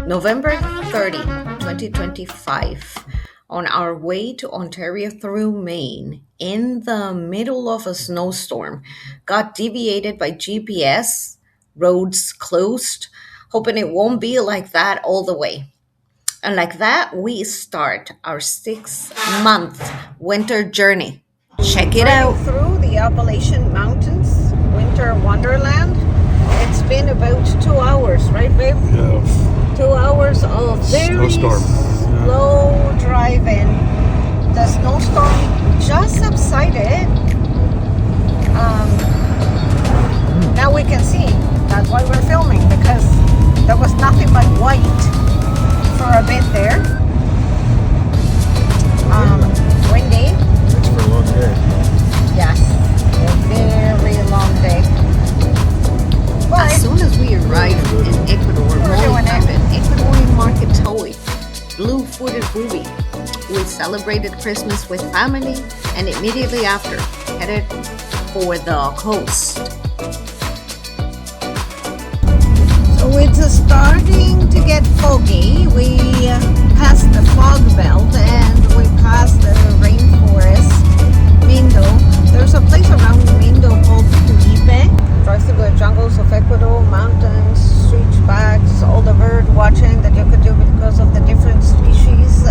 November 30, 2025, on our way to Ontario through Maine, in the middle of a snowstorm, got deviated by GPS, roads closed, hoping it won't be like that all the way. And like that, we start our 6 month winter journey. Check it out. Through the Appalachian Mountains, winter wonderland. It's been about 2 hours, right, babe? Yeah. 2 hours of very Snowstorm. slow driving. The snowstorm just subsided. Now we can see. That's why we're filming, because there was nothing but white for a bit there. Windy. It's for a long day. Yes, a very long day. But as soon as we arrived in Ecuador, Molly found an Ecuadorian market toy, blue-footed ruby. We celebrated Christmas with family and immediately after headed for the coast. So it's starting to get foggy. We passed the fog belt and we passed the rainforest, Mindo. There's a place around Mindo called Tulipe. Drive through the jungles of Ecuador, mountains, switchbacks, all the bird watching that you could do because of the different species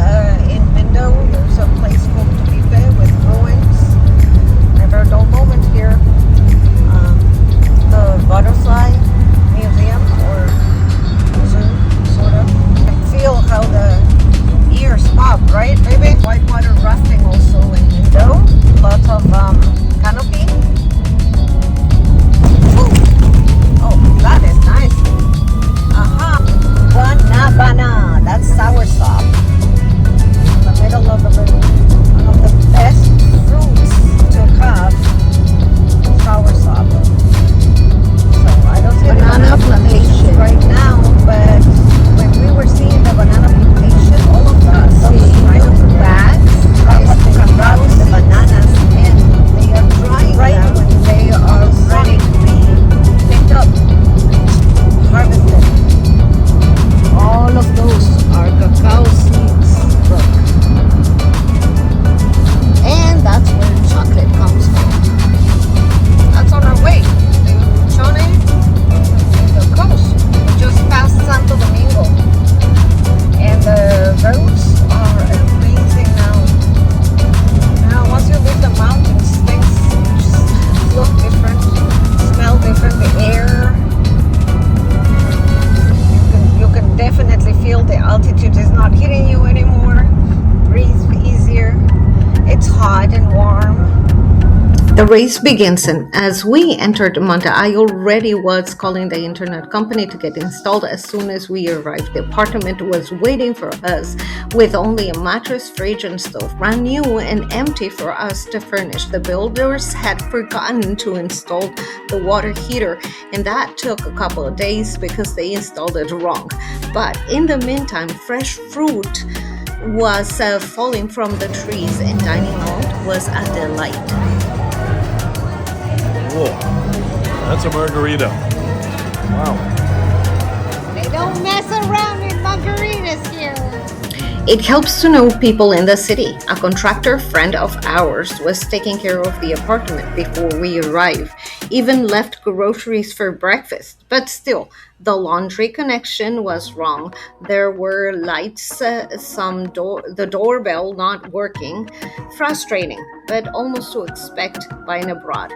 in Mindo. There's a place called Tulipe with ruins. Never a dull moment here. The butterfly museum or zoo, sort of. You can feel how the ears pop, right, baby? Whitewater rafting also in Mindo. Lots of canopy. Oh, that is nice. Aha. Guanabana. That's soursop. In the middle of the river. One of the best fruits to have. Soursop. So I don't see banana plantation right now, but when we were seeing the banana plantation, all of those kind of bags is to route the bananas in. They are drying right when they are ready to be picked up, harvested. All of those are cacao seeds. Look. And that's where chocolate comes from. That's on our way to Chone, the coast. We just passed Santo Domingo. And the roads are amazing now. Now, once you leave the mountains, things just look different, smell different, the air. You can definitely feel the altitude is not hitting you anymore. Breathe easier. It's hot and warm. The race begins, and as we entered Monte, I already was calling the internet company to get installed as soon as we arrived. The apartment was waiting for us with only a mattress, fridge, and stove, brand new and empty for us to furnish. The builders had forgotten to install the water heater, and that took a couple of days because they installed it wrong. But in the meantime, fresh fruit was falling from the trees, and dining out was a delight. Whoa. That's a margarita. Wow. They don't mess around with margaritas here. It helps to know people in the city. A contractor friend of ours was taking care of the apartment before we arrived, even left groceries for breakfast. But still, the laundry connection was wrong. There were lights, the doorbell not working. Frustrating, but almost to expect buying abroad.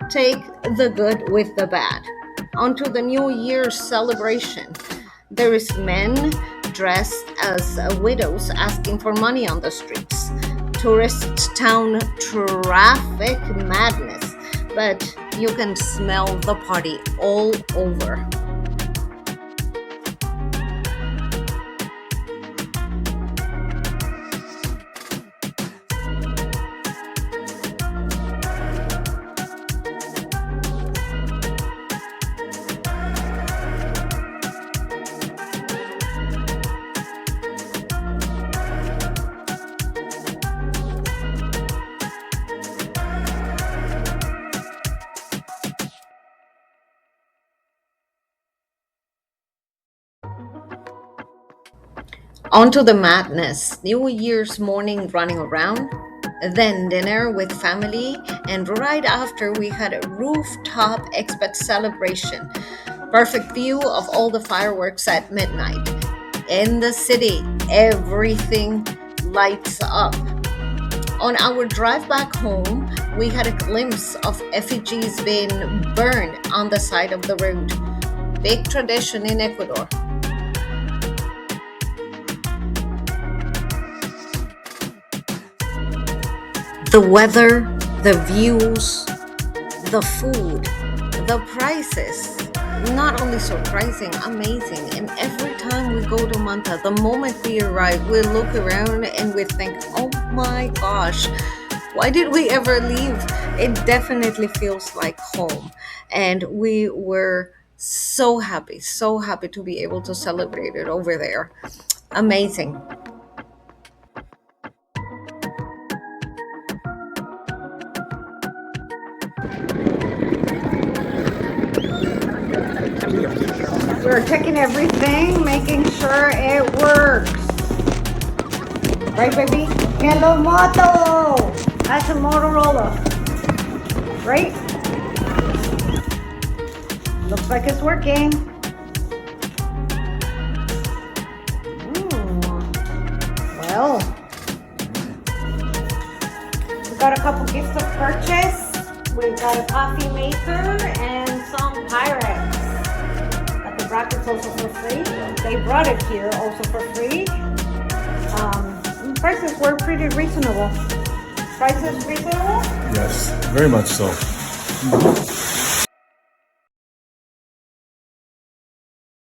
Take the good with the bad. On to the New Year's celebration. There is men dressed as widows asking for money on the streets. Tourist town traffic madness, but you can smell the party all over. On to the madness. New Year's morning running around, then dinner with family, and right after we had a rooftop expat celebration. Perfect view of all the fireworks at midnight. In the city, everything lights up. On our drive back home, we had a glimpse of effigies being burned on the side of the road. Big tradition in Ecuador. The weather, the views, the food, the prices. Not only surprising, amazing. And every time we go to Manta, the moment we arrive, we look around and we think, oh my gosh, why did we ever leave? It definitely feels like home. And we were so happy to be able to celebrate it over there. Amazing. We're checking everything, making sure it works. Right, baby? Hello, Moto! That's a Motorola. Right? Looks like it's working. Well, we got a couple gifts of purchase. We got a coffee maker and some Pyrex. Got the brackets also for free. They brought it here also for free. Prices were pretty reasonable. Prices reasonable? Yes, very much so.